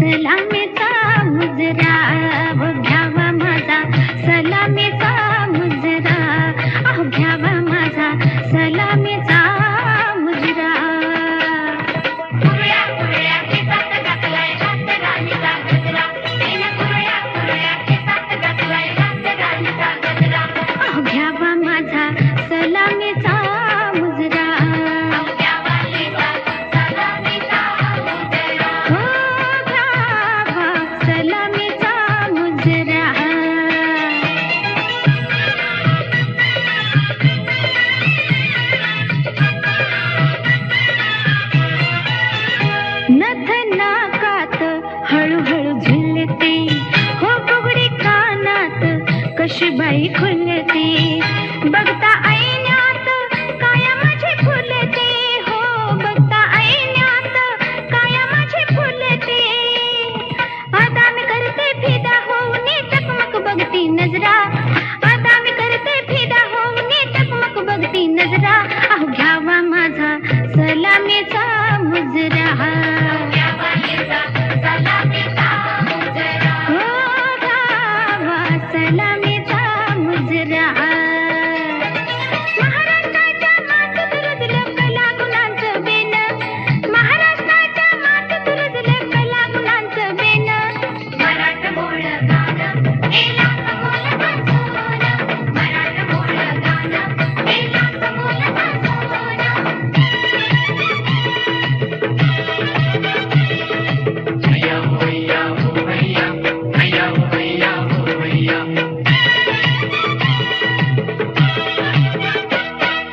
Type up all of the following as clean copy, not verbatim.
सलामीचा मुजरा घ्यावा माझा सलामीचा मुजरा घ्यावा माझा सलामीचा मुजरा कुरळ्या कुरळ्या केसात घातलाय रात राणीचा गजरा तिने कुरळ्या कुरळ्या केसात घातलाय रात राणीचा गजरा घ्यावा माझा सलामीचा मुजरा नथ नाकात हळूहळू झुलते हो बुगडी कानात कशी बाई खुलते बघता ऐण्यात काया माझी फुलते हो बघता ऐण्यात काया माझी फुलते आता मी करते फिदा होऊन टकमक बघती नजरा आता मी करते फिदा होऊन टकमक बघती नजरा घ्यावा माझा सलामीचा मुजरा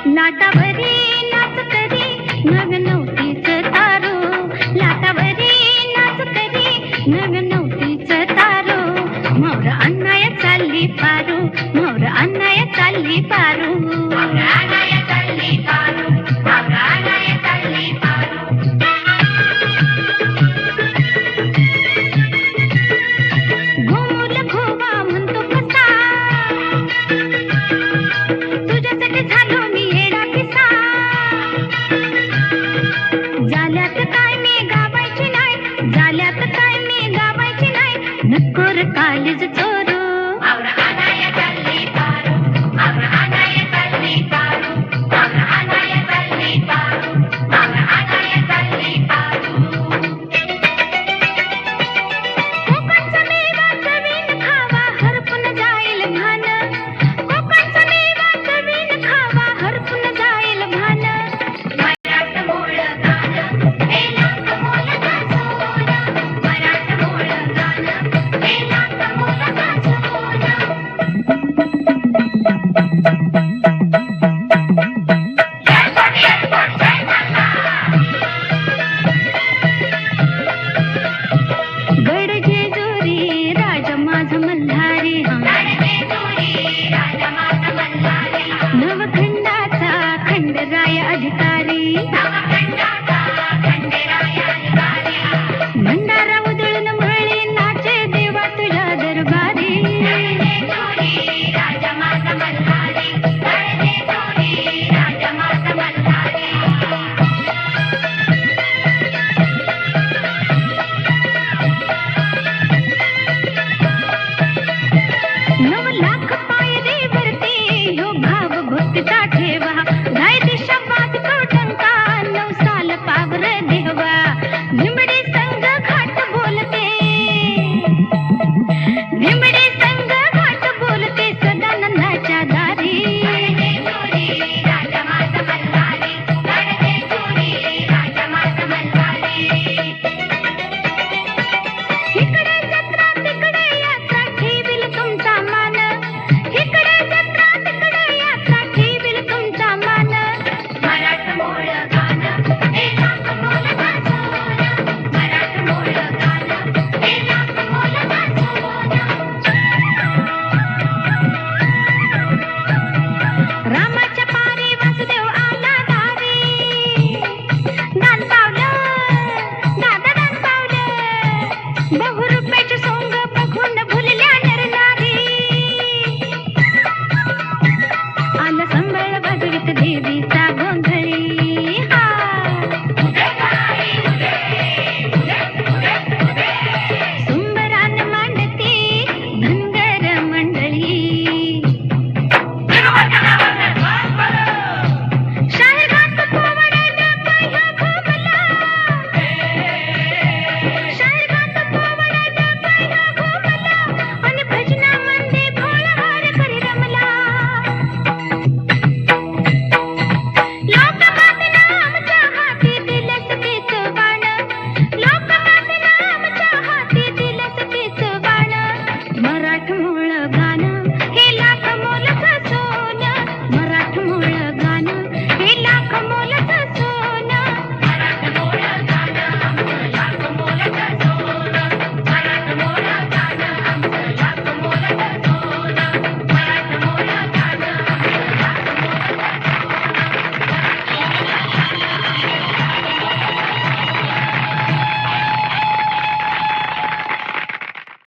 लाटावरी नाच करी नव्या नवतीच तारो लाटावरी नाच करी नव्या नवतीच तारो मोर अन्नाय चालली पारू मोर अन्नाय चालली पारू मोर अन्नाय चालली पारू मोर अन्नाय चालली पारू घुमूल घोवा म्हणतो कसा तुझ्यासाठी झालो मी येडा पिसा झाल्यात काय मी गावायची नाही झाल्यात काय मी गावायची नाही नकोर कालीज